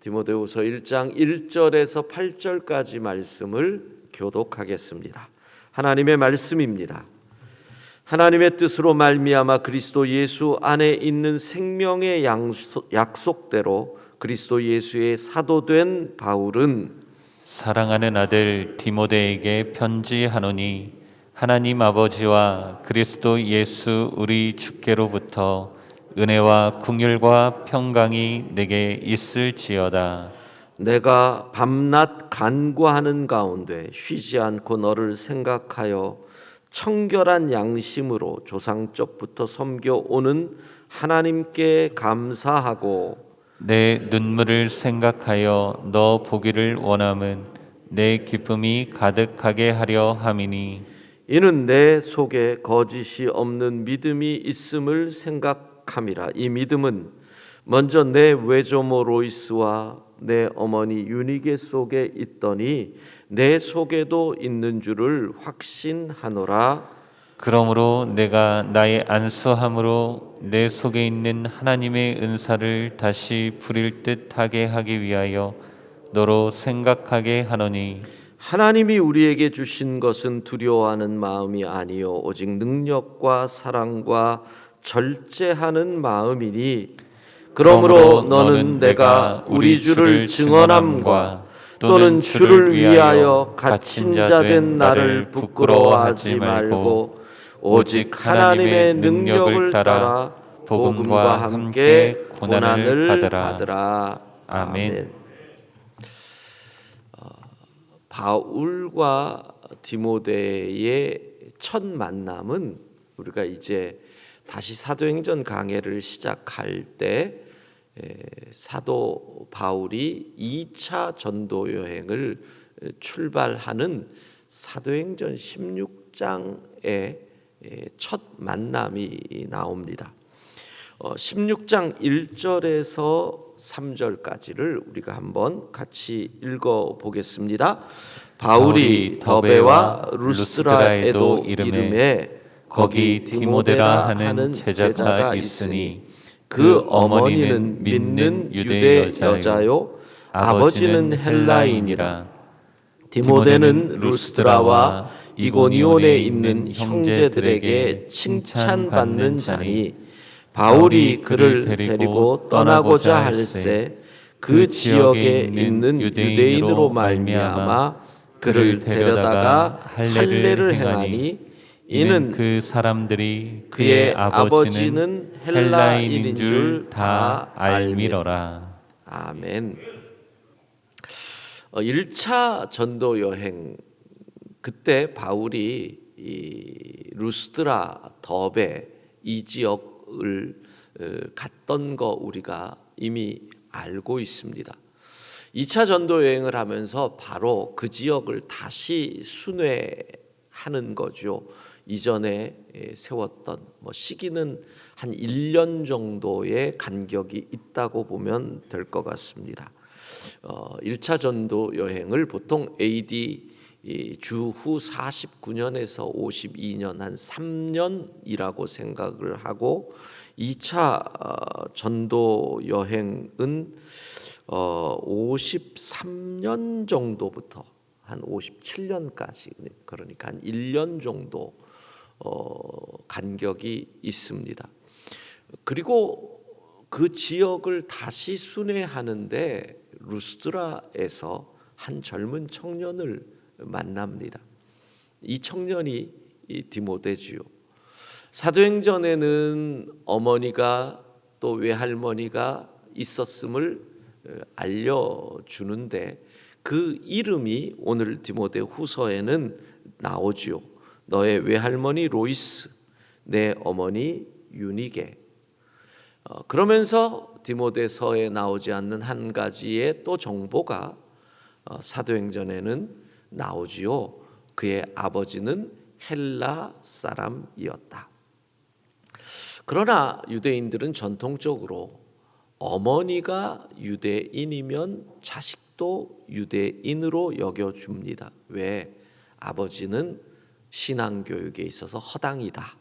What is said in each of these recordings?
디모데후서 1장 1절에서 8절까지 말씀을 교독하겠습니다. 하나님의 말씀입니다. 하나님의 뜻으로 말미암아 그리스도 예수 안에 있는 생명의 약속대로 그리스도 예수의 사도된 바울은 사랑하는 아들 디모데에게 편지하노니 하나님 아버지와 그리스도 예수 우리 주께로부터 은혜와 긍휼과 평강이 내게 있을지어다. 내가 밤낮 간구하는 가운데 쉬지 않고 너를 생각하여 청결한 양심으로 조상적부터 섬겨오는 하나님께 감사하고 내 눈물을 생각하여 너 보기를 원함은 내 기쁨이 가득하게 하려 함이니 이는 내 속에 거짓이 없는 믿음이 있음을 생각함이라. 이 믿음은 먼저 내 외조모 로이스와 내 어머니 유니게 속에 있더니 내 속에도 있는 줄을 확신하노라. 그러므로 내가 나의 안수함으로 내 속에 있는 하나님의 은사를 다시 부릴 듯하게 하기 위하여 너로 생각하게 하노니 하나님이 우리에게 주신 것은 두려워하는 마음이 아니요 오직 능력과 사랑과 절제하는 마음이니 그러므로 너는 내가 우리 주를 증언함과 또는 주를 위하여 갇힌 자 된 나를 부끄러워하지 말고 오직 하나님의 능력을 따라 복음과 함께 고난을 받으라. 아멘. 바울과 디모데의 첫 만남은 우리가 이제 다시 사도행전 강해를 시작할 때 사도 바울이 2차 전도 여행을 출발하는 사도행전 16장의 첫 만남이 나옵니다. 16장 1절에서 3절까지를 우리가 한번 같이 읽어 보겠습니다. 바울이 더베와 루스드라에도 이름에 거기 디모데라 하는 제자가 있으니 그 어머니는 믿는 유대 여자요 아버지는 헬라인이라. 디모데는 루스드라와 이고니온에 있는 형제들에게 칭찬받는 자니 바울이 그를 데리고 떠나고자 할세 그 지역에 있는 유대인으로 말미암아 그를 데려다가 할례를 행하니 이는 그 사람들이 그의 아버지는 헬라인인 줄 다 알미러라. 아멘. 1차 전도 여행 그때 바울이 이 루스드라, 더베 이 지역을 갔던 거 우리가 이미 알고 있습니다. 2차 전도 여행을 하면서 바로 그 지역을 다시 순회하는 거죠. 이전에 세웠던 시기는 한 1년 정도의 간격이 있다고 보면 될 것 같습니다. 1차 전도 여행을 보통 AD 주후 49년에서 52년 한 3년이라고 생각을 하고 2차 전도 여행은 53년 정도부터 한 57년까지 그러니까 한 1년 정도 간격이 있습니다. 그리고 그 지역을 다시 순회하는데 루스드라에서 한 젊은 청년을 만납니다. 이 청년이 디모데지요. 사도행전에는 어머니가 또 외할머니가 있었음을 알려주는데 그 이름이 오늘 디모데 후서에는 나오지요. 너의 외할머니 로이스, 내 어머니 유니게. 그러면서 디모데서에 나오지 않는 한 가지의 또 정보가 사도행전에는 나오지요. 그의 아버지는 헬라 사람이었다. 그러나 유대인들은 전통적으로 어머니가 유대인이면 자식도 유대인으로 여겨줍니다. 왜? 아버지는 신앙교육에 있어서 허당이다.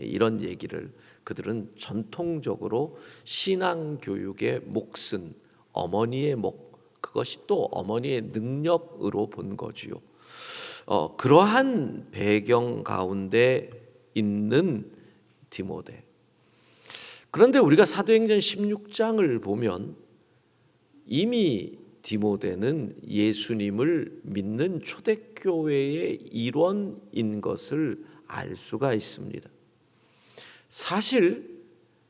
이런 얘기를 그들은 전통적으로 신앙교육의 몫은 어머니의 목, 그것이 또 어머니의 능력으로 본 거지요. 그러한 배경 가운데 있는 디모데. 그런데 우리가 사도행전 16장을 보면 이미 디모데는 예수님을 믿는 초대교회의 일원인 것을 알 수가 있습니다. 사실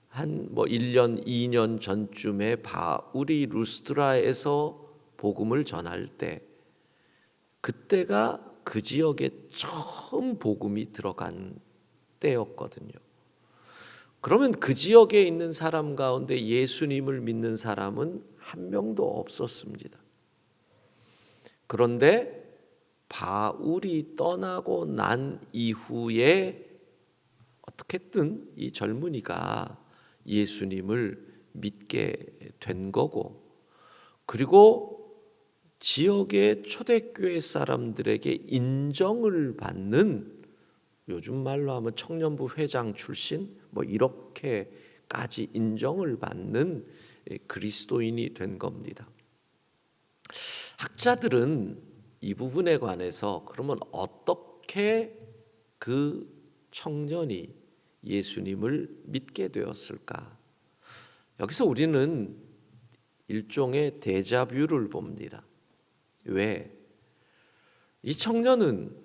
한 1년, 2년 전쯤에 바울이 루스드라에서 복음을 전할 때 그때가 그 지역에 처음 복음이 들어간 때였거든요. 그러면 그 지역에 있는 사람 가운데 예수님을 믿는 사람은 한 명도 없었습니다. 그런데 바울이 떠나고 난 이후에 어떻게든 이 젊은이가 예수님을 믿게 된 거고, 그리고 지역의 초대교회 사람들에게 인정을 받는, 요즘 말로 하면 청년부 회장 출신 이렇게까지 인정을 받는 그리스도인이 된 겁니다. 학자들은 이 부분에 관해서 그러면 어떻게 그 청년이 예수님을 믿게 되었을까? 여기서 우리는 일종의 데자뷰를 봅니다. 왜? 이 청년은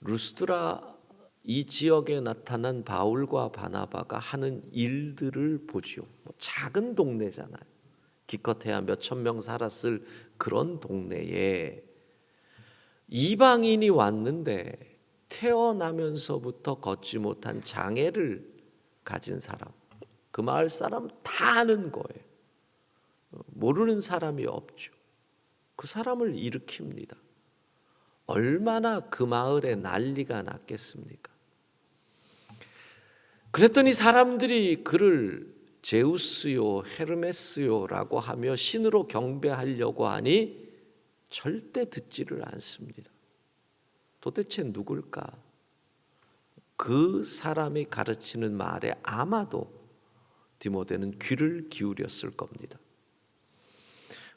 루스드라 이 지역에 나타난 바울과 바나바가 하는 일들을 보지요. 작은 동네잖아요. 기껏해야 몇천 명 살았을 그런 동네에 이방인이 왔는데 태어나면서부터 걷지 못한 장애를 가진 사람, 그 마을 사람 다 아는 거예요. 모르는 사람이 없죠. 그 사람을 일으킵니다. 얼마나 그 마을에 난리가 났겠습니까? 그랬더니 사람들이 그를 제우스요 헤르메스요라고 하며 신으로 경배하려고 하니 절대 듣지를 않습니다. 도대체 누굴까? 그 사람이 가르치는 말에 아마도 디모데는 귀를 기울였을 겁니다.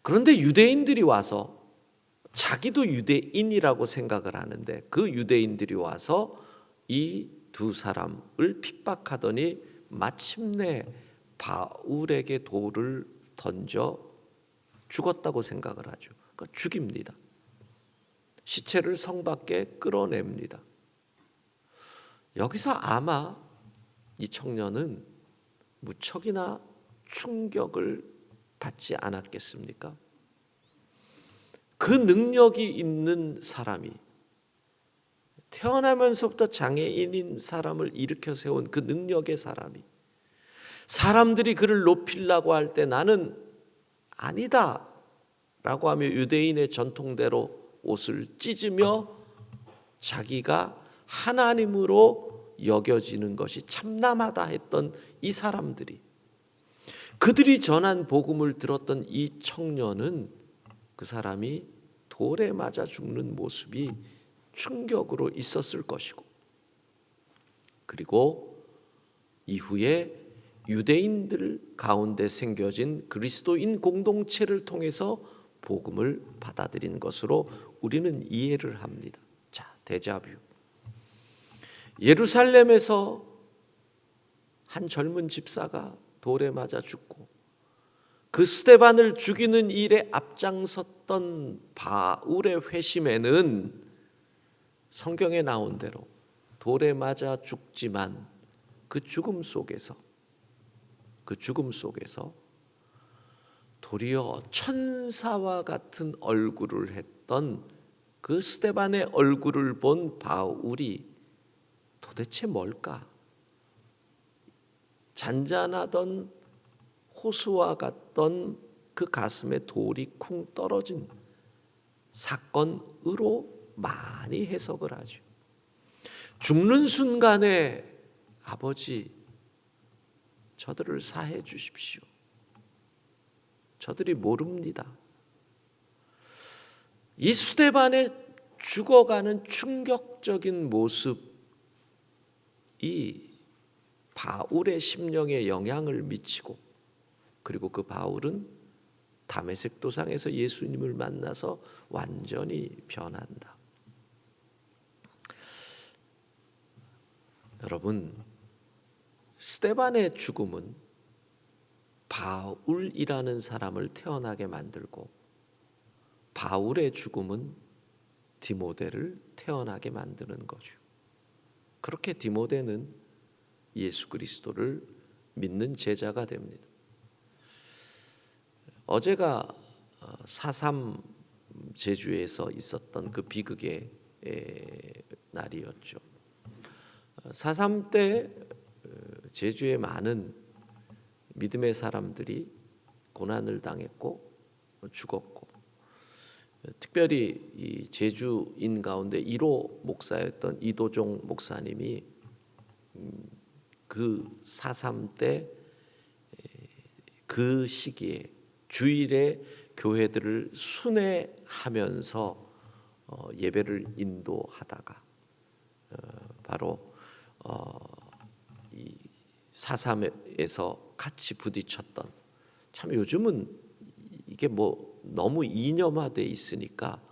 그런데 유대인들이 와서, 자기도 유대인이라고 생각을 하는데 그 유대인들이 와서 이 두 사람을 핍박하더니 마침내 바울에게 돌을 던져 죽었다고 생각을 하죠. 그러니까 죽입니다. 시체를 성 밖에 끌어냅니다. 여기서 아마 이 청년은 무척이나 충격을 받지 않았겠습니까? 그 능력이 있는 사람이, 태어나면서부터 장애인인 사람을 일으켜 세운 그 능력의 사람이, 사람들이 그를 높이려고 할 때 나는 아니다 라고 하며 유대인의 전통대로 옷을 찢으며 자기가 하나님으로 여겨지는 것이 참남하다 했던 이 사람들이, 그들이 전한 복음을 들었던 이 청년은 그 사람이 돌에 맞아 죽는 모습이 충격으로 있었을 것이고, 그리고 이후에 유대인들 가운데 생겨진 그리스도인 공동체를 통해서 복음을 받아들인 것으로 우리는 이해를 합니다. 자, 데자뷰. 예루살렘에서 한 젊은 집사가 돌에 맞아 죽고 그 스데반을 죽이는 일에 앞장섰던 바울의 회심에는 성경에 나온 대로 돌에 맞아 죽지만 그 죽음 속에서 도리어 천사와 같은 얼굴을 했던 그 스데반의 얼굴을 본 바울이 도대체 뭘까? 잔잔하던 호수와 같던 그 가슴에 돌이 쿵 떨어진 사건으로 많이 해석을 하죠. 죽는 순간에 아버지, 저들을 사해 주십시오. 저들이 모릅니다. 이 스데반의 죽어가는 충격적인 모습이 바울의 심령에 영향을 미치고 그리고 그 바울은 다메섹 도상에서 예수님을 만나서 완전히 변한다. 여러분, 스데반의 죽음은 바울이라는 사람을 태어나게 만들고 바울의 죽음은 디모데를 태어나게 만드는 거죠. 그렇게 디모데는 예수 그리스도를 믿는 제자가 됩니다. 어제가 4.3 제주에서 있었던 그 비극의 날이었죠. 4.3 때 제주의 많은 믿음의 사람들이 고난을 당했고 죽었고, 특별히 이 제주인 가운데 1호 목사였던 이도종 목사님이 그 4.3 때 그 시기에 주일에 교회들을 순회하면서 예배를 인도하다가 바로 이 4.3에서 같이 부딪혔던, 참 요즘은 이게 뭐 너무 이념화돼 있으니까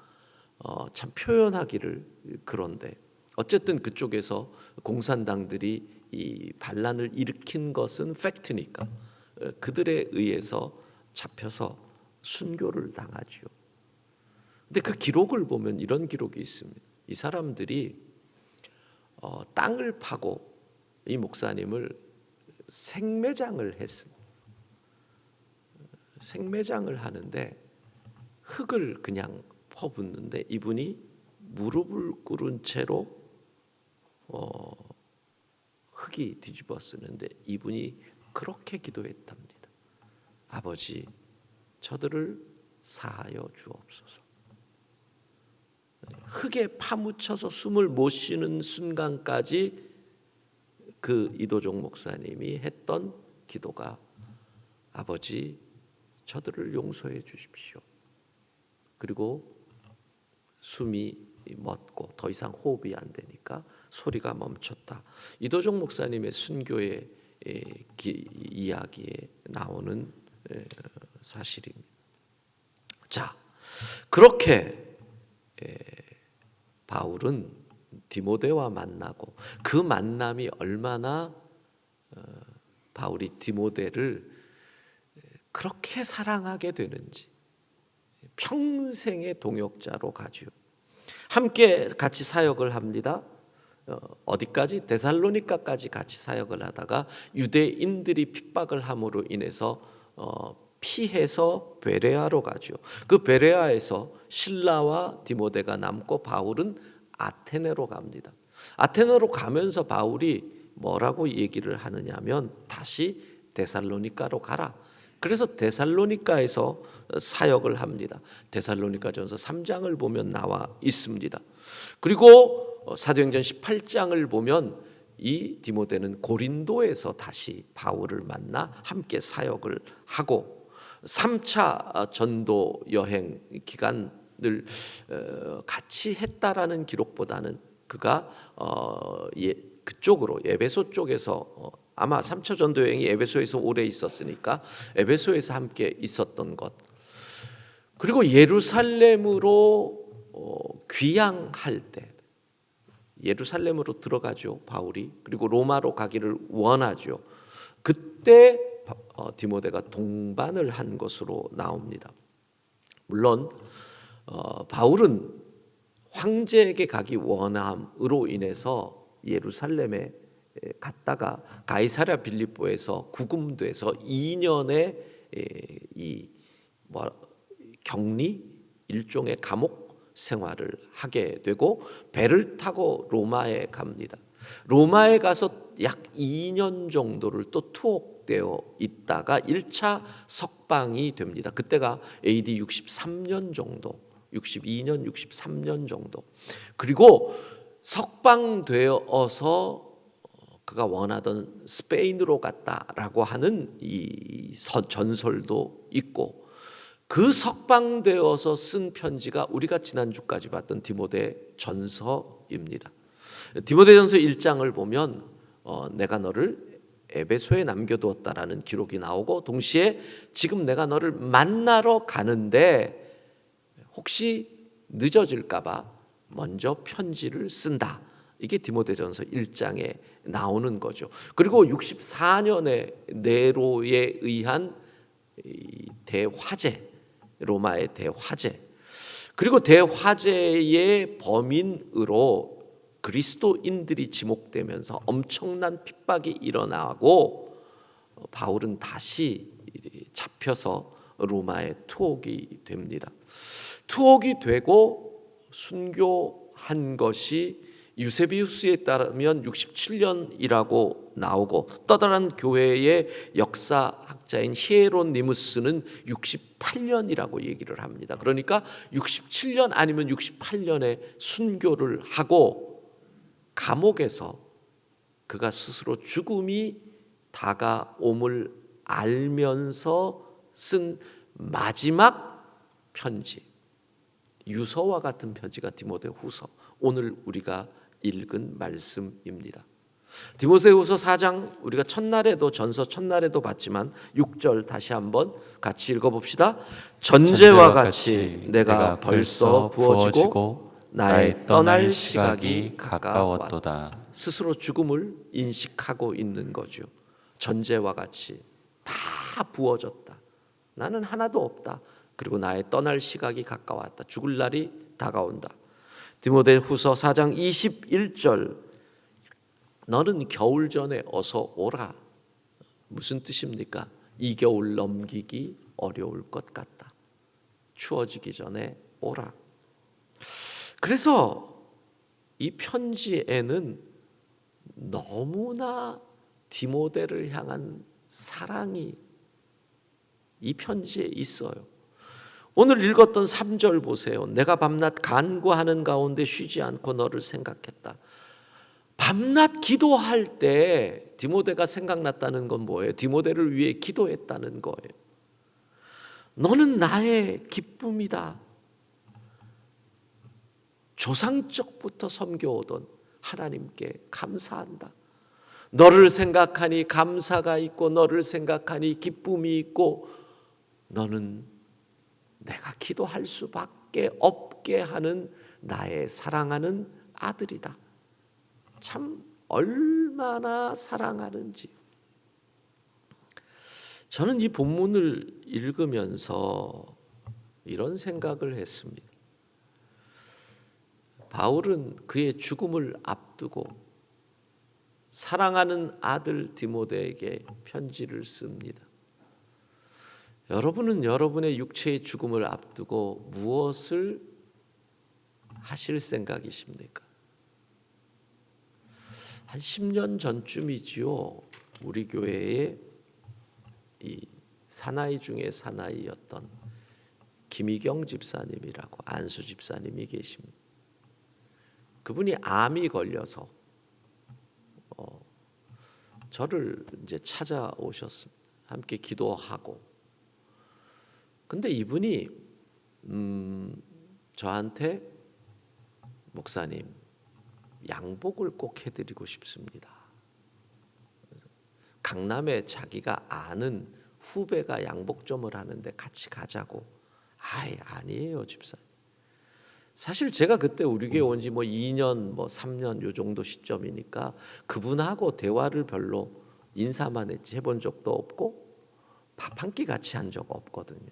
참 표현하기를 그런데, 어쨌든 그쪽에서 공산당들이 이 반란을 일으킨 것은 팩트니까 그들에 의해서 잡혀서 순교를 당하지요. 근데 그 기록을 보면 이런 기록이 있습니다. 이 사람들이 땅을 파고 이 목사님을 생매장을 했습니다. 생매장을 하는데 흙을 그냥 퍼붓는데 이분이 무릎을 꿇은 채로 흙이 뒤집어 쓰는데 이분이 그렇게 기도했답니다. 아버지, 저들을 사하여 주옵소서. 흙에 파묻혀서 숨을 못 쉬는 순간까지 그 이도종 목사님이 했던 기도가, 아버지, 저들을 용서해 주십시오. 그리고 숨이 멎고 더 이상 호흡이 안 되니까 소리가 멈췄다. 이도종 목사님의 순교의 이야기에 나오는 사실입니다. 자, 그렇게 바울은 디모데와 만나고 그 만남이 얼마나 바울이 디모데를 그렇게 사랑하게 되는지 평생의 동역자로 가지요. 함께 같이 사역을 합니다. 어디까지? 데살로니가까지 같이 사역을 하다가 유대인들이 핍박을 함으로 인해서 피해서 베레아로 가죠. 그 베레아에서 실라와 디모데가 남고 바울은 아테네로 갑니다. 아테네로 가면서 바울이 뭐라고 얘기를 하느냐면 다시 데살로니가로 가라. 그래서 데살로니가에서 사역을 합니다. 데살로니가전서 3장을 보면 나와 있습니다. 그리고 사도행전 18장을 보면 이 디모데는 고린도에서 다시 바울을 만나 함께 사역을 하고 3차 전도 여행 기간을 같이 했다라는 기록보다는 그가 그쪽으로 에베소 쪽에서 아마 3차 전도 여행이 에베소에서 오래 있었으니까 에베소에서 함께 있었던 것, 그리고 예루살렘으로 귀향할 때 예루살렘으로 들어가죠, 바울이. 그리고 로마로 가기를 원하죠. 그때 디모데가 동반을 한 것으로 나옵니다. 물론 바울은 황제에게 가기 원함으로 인해서 예루살렘에 갔다가 가이사랴 빌립보에서 구금돼서 2년의 격리, 일종의 감옥 생활을 하게 되고 배를 타고 로마에 갑니다. 로마에 가서 약 2년 정도를 또 투옥되어 있다가 1차 석방이 됩니다. 그때가 AD 63년 정도, 62년, 63년 정도. 그리고 석방되어서 그가 원하던 스페인으로 갔다라고 하는 이 전설도 있고, 그 석방되어서 쓴 편지가 우리가 지난주까지 봤던 디모데 전서입니다. 디모데 전서 1장을 보면 내가 너를 에베소에 남겨두었다라는 기록이 나오고, 동시에 지금 내가 너를 만나러 가는데 혹시 늦어질까 봐 먼저 편지를 쓴다. 이게 디모데전서 1장에 나오는 거죠. 그리고 64년의 네로에 의한 이 대화재, 로마의 대화재, 그리고 대화재의 범인으로 그리스도인들이 지목되면서 엄청난 핍박이 일어나고 바울은 다시 잡혀서 로마에 투옥이 됩니다. 투옥이 되고 순교한 것이 유세비우스에 따르면 67년이라고 나오고, 또 다른 교회의 역사학자인 히에로니무스는 68년이라고 얘기를 합니다. 그러니까 67년 아니면 68년에 순교를 하고, 감옥에서 그가 스스로 죽음이 다가옴을 알면서 쓴 마지막 편지, 유서와 같은 편지가 디모데후서, 오늘 우리가 읽은 말씀입니다. 디모데후서 4장 우리가 첫날에도, 전서 첫날에도 봤지만 6절 다시 한번 같이 읽어봅시다. 전제와 같이 내가 벌써 부어지고 나의 떠날 시각이 가까웠도다. 스스로 죽음을 인식하고 있는 거죠. 전제와 같이 다 부어졌다. 나는 하나도 없다. 그리고 나의 떠날 시각이 가까웠다. 죽을 날이 다가온다. 디모데후서 4장 21절, 너는 겨울 전에 어서 오라. 무슨 뜻입니까? 이 겨울 넘기기 어려울 것 같다. 추워지기 전에 오라. 그래서 이 편지에는 너무나 디모데를 향한 사랑이 이 편지에 있어요. 오늘 읽었던 3절 보세요. 내가 밤낮 간구하는 가운데 쉬지 않고 너를 생각했다. 밤낮 기도할 때 디모데가 생각났다는 건 뭐예요? 디모데를 위해 기도했다는 거예요. 너는 나의 기쁨이다. 조상적부터 섬겨오던 하나님께 감사한다. 너를 생각하니 감사가 있고, 너를 생각하니 기쁨이 있고, 너는 내가 기도할 수밖에 없게 하는 나의 사랑하는 아들이다. 참 얼마나 사랑하는지. 저는 이 본문을 읽으면서 이런 생각을 했습니다. 바울은 그의 죽음을 앞두고 사랑하는 아들 디모데에게 편지를 씁니다. 여러분은 여러분의 육체의 죽음을 앞두고 무엇을 하실 생각이십니까? 한 10년 전쯤이지요. 우리 교회에 이 사나이 중에 사나이였던 김희경 집사님이라고, 안수 집사님이 계십니다. 그분이 암이 걸려서 저를 이제 찾아오셨습니다. 함께 기도하고. 근데 이분이 저한테 목사님, 양복을 꼭 해드리고 싶습니다. 강남에 자기가 아는 후배가 양복점을 하는데 같이 가자고. 아니에요, 집사님. 사실 제가 그때 우리 교회 온 지 2년, 3년 요 정도 시점이니까 그분하고 대화를 별로 인사만 했지 해본 적도 없고 밥 한 끼 같이 한 적 없거든요.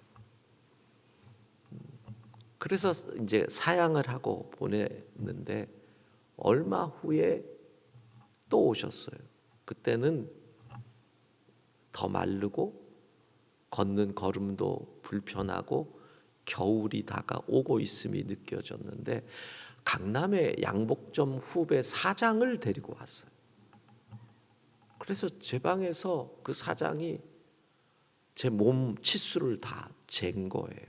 그래서 이제 사양을 하고 보냈는데 얼마 후에 또 오셨어요. 그때는 더 마르고 걷는 걸음도 불편하고 겨울이 다가오고 있음이 느껴졌는데, 강남의 양복점 후배 사장을 데리고 왔어요. 그래서 제 방에서 그 사장이 제 몸 치수를 다 잰 거예요.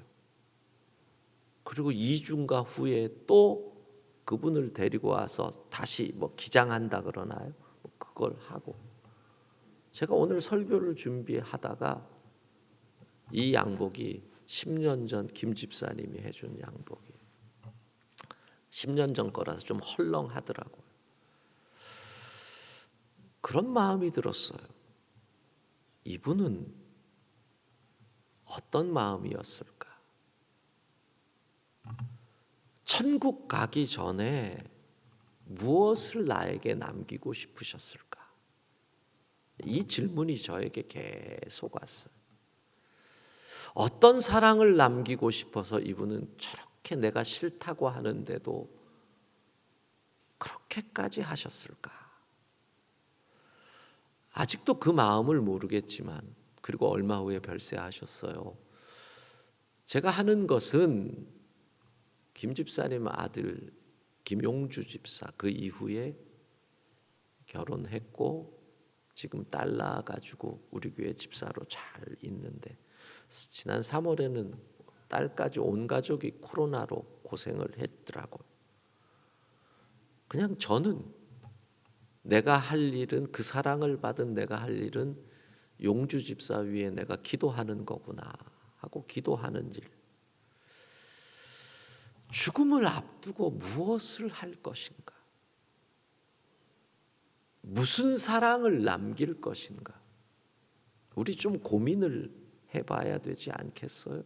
그리고 2주인가 후에 또 그분을 데리고 와서 다시 기장한다 그러나요? 그걸 하고, 제가 오늘 설교를 준비하다가 이 양복이 10년 전 김 집사님이 해준 양복이에요. 10년 전 거라서 좀 헐렁하더라고요. 그런 마음이 들었어요. 이분은 어떤 마음이었을까? 천국 가기 전에 무엇을 나에게 남기고 싶으셨을까? 이 질문이 저에게 계속 왔어요. 어떤 사랑을 남기고 싶어서 이분은 저렇게 내가 싫다고 하는데도 그렇게까지 하셨을까? 아직도 그 마음을 모르겠지만, 그리고 얼마 후에 별세하셨어요. 제가 하는 것은 김 집사님 아들 김용주 집사, 그 이후에 결혼했고 지금 딸 낳아가지고 우리 교회 집사로 잘 있는데, 지난 3월에는 딸까지 온 가족이 코로나로 고생을 했더라고요. 그냥 저는 내가 할 일은, 그 사랑을 받은 내가 할 일은 용주 집사 위에 내가 기도하는 거구나 하고 기도하는 일. 죽음을 앞두고 무엇을 할 것인가? 무슨 사랑을 남길 것인가? 우리 좀 고민을 해봐야 되지 않겠어요?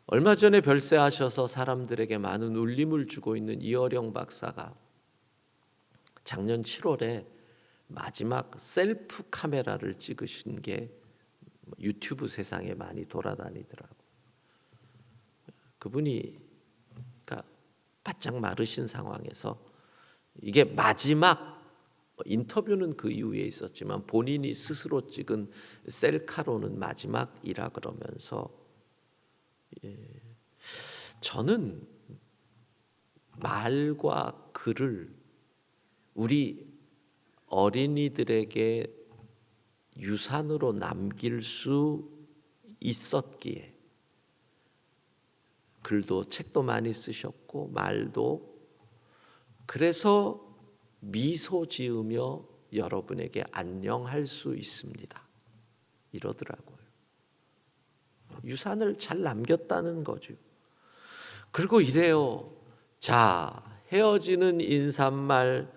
얼마 전에 별세하셔서 사람들에게 많은 울림을 주고 있는 이어령 박사가 작년 7월에 마지막 셀프 카메라를 찍으신 게 유튜브 세상에 많이 돌아다니더라고요. 그분이 그러니까 바짝 마르신 상황에서, 이게 마지막 인터뷰는 그 이후에 있었지만 본인이 스스로 찍은 셀카로는 마지막이라 그러면서, 저는 말과 글을 우리 어린이들에게 유산으로 남길 수 있었기에, 글도 책도 많이 쓰셨고 말도, 그래서 미소 지으며 여러분에게 안녕할 수 있습니다 이러더라고요. 유산을 잘 남겼다는 거죠. 그리고 이래요. 자, 헤어지는 인사말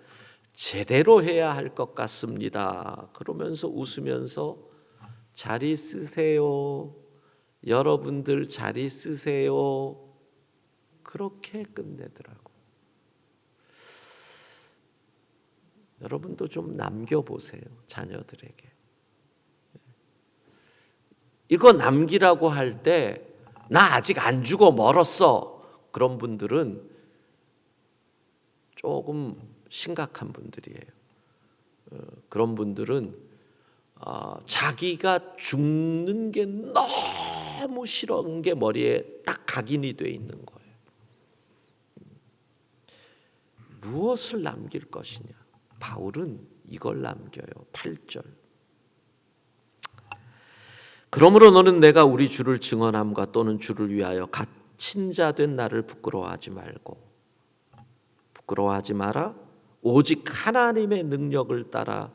제대로 해야 할 것 같습니다. 그러면서 웃으면서 잘 있으세요. 여러분들 잘 있으세요. 그렇게 끝내더라고. 여러분도 좀 남겨보세요. 자녀들에게. 이거 남기라고 할 때 나 아직 안 죽어 멀었어. 그런 분들은 조금 심각한 분들이에요. 그런 분들은 자기가 죽는 게 너무 싫은 게 머리에 딱 각인이 돼 있는 거예요. 무엇을 남길 것이냐? 바울은 이걸 남겨요. 8절. 그러므로 너는 내가 우리 주를 증언함과 또는 주를 위하여 갇힌 자 된 나를 부끄러워하지 마라. 오직 하나님의 능력을 따라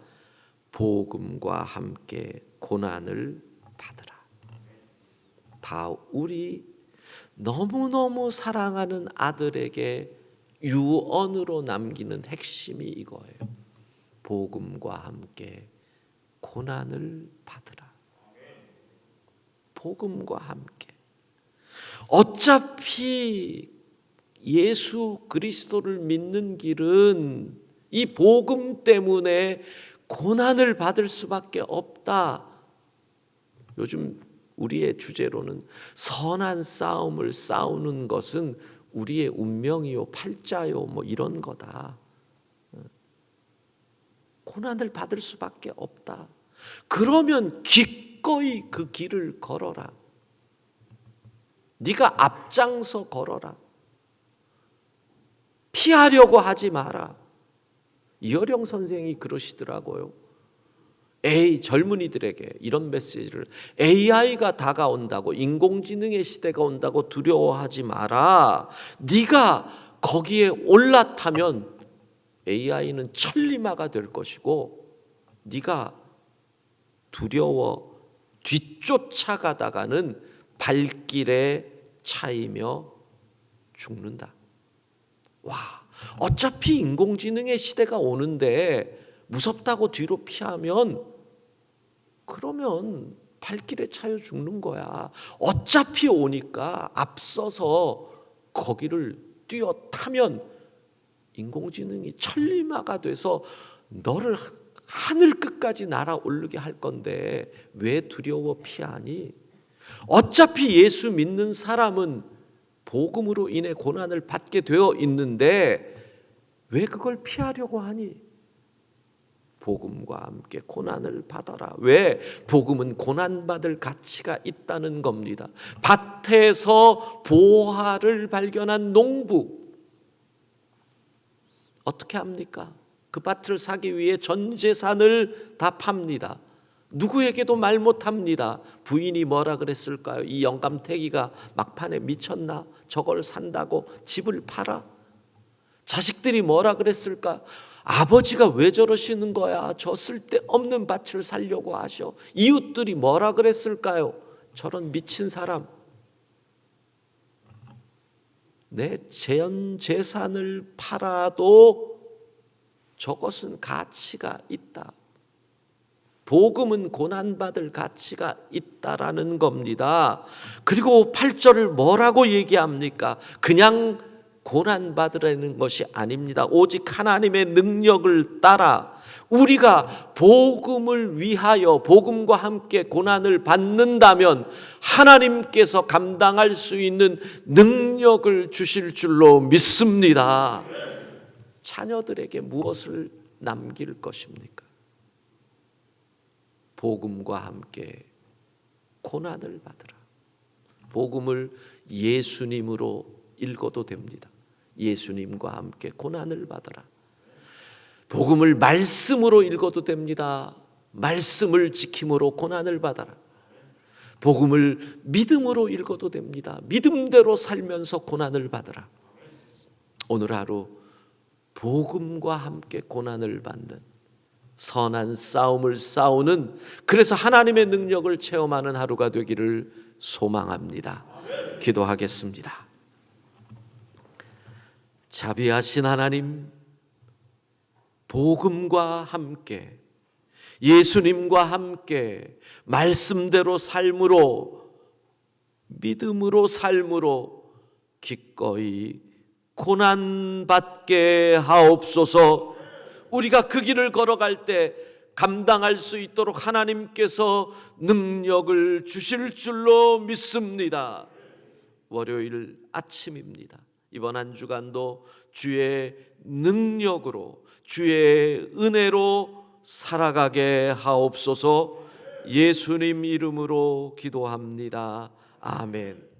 복음과 함께 고난을 받으라. 바울이 너무너무 사랑하는 아들에게 유언으로 남기는 핵심이 이거예요. 복음과 함께 고난을 받으라. 복음과 함께. 어차피 예수 그리스도를 믿는 길은 이 복음 때문에 고난을 받을 수밖에 없다. 요즘 우리의 주제로는 선한 싸움을 싸우는 것은 우리의 운명이요, 팔자요, 뭐 이런 거다. 고난을 받을 수밖에 없다. 그러면 기꺼이 그 길을 걸어라. 네가 앞장서 걸어라. 피하려고 하지 마라. 이어령 선생이 그러시더라고요. 젊은이들에게 이런 메시지를, AI가 다가온다고, 인공지능의 시대가 온다고 두려워하지 마라. 네가 거기에 올라타면 AI는 천리마가 될 것이고 네가 두려워 뒤쫓아가다가는 발길에 차이며 죽는다. 와, 어차피 인공지능의 시대가 오는데 무섭다고 뒤로 피하면 그러면 발길에 차여 죽는 거야. 어차피 오니까 앞서서 거기를 뛰어 타면 인공지능이 천리마가 돼서 너를 하늘 끝까지 날아오르게 할 건데 왜 두려워 피하니? 어차피 예수 믿는 사람은 복음으로 인해 고난을 받게 되어 있는데 왜 그걸 피하려고 하니? 복음과 함께 고난을 받아라. 왜? 복음은 고난받을 가치가 있다는 겁니다. 밭에서 보화를 발견한 농부 어떻게 합니까? 그 밭을 사기 위해 전 재산을 다 팝니다. 누구에게도 말 못합니다. 부인이 뭐라 그랬을까요? 이 영감태기가 막판에 미쳤나? 저걸 산다고 집을 팔아? 자식들이 뭐라 그랬을까? 아버지가 왜 저러시는 거야? 저 쓸데없는 밭을 살려고 하셔. 이웃들이 뭐라 그랬을까요? 저런 미친 사람. 내 전 재산을 팔아도 저것은 가치가 있다. 복음은 고난받을 가치가 있다라는 겁니다. 그리고 8절을 뭐라고 얘기합니까? 그냥 고난받으라는 것이 아닙니다. 오직 하나님의 능력을 따라 우리가 복음을 위하여 복음과 함께 고난을 받는다면 하나님께서 감당할 수 있는 능력을 주실 줄로 믿습니다. 자녀들에게 무엇을 남길 것입니까? 복음과 함께 고난을 받으라. 복음을 예수님으로 읽어도 됩니다. 예수님과 함께 고난을 받아라. 복음을 말씀으로 읽어도 됩니다. 말씀을 지킴으로 고난을 받아라. 복음을 믿음으로 읽어도 됩니다. 믿음대로 살면서 고난을 받아라. 오늘 하루 복음과 함께 고난을 받는 선한 싸움을 싸우는, 그래서 하나님의 능력을 체험하는 하루가 되기를 소망합니다. 기도하겠습니다. 자비하신 하나님, 복음과 함께 예수님과 함께 말씀대로 삶으로 믿음으로 삶으로 기꺼이 고난받게 하옵소서. 우리가 그 길을 걸어갈 때 감당할 수 있도록 하나님께서 능력을 주실 줄로 믿습니다. 월요일 아침입니다. 이번 한 주간도 주의 능력으로 주의 은혜로 살아가게 하옵소서. 예수님 이름으로 기도합니다. 아멘.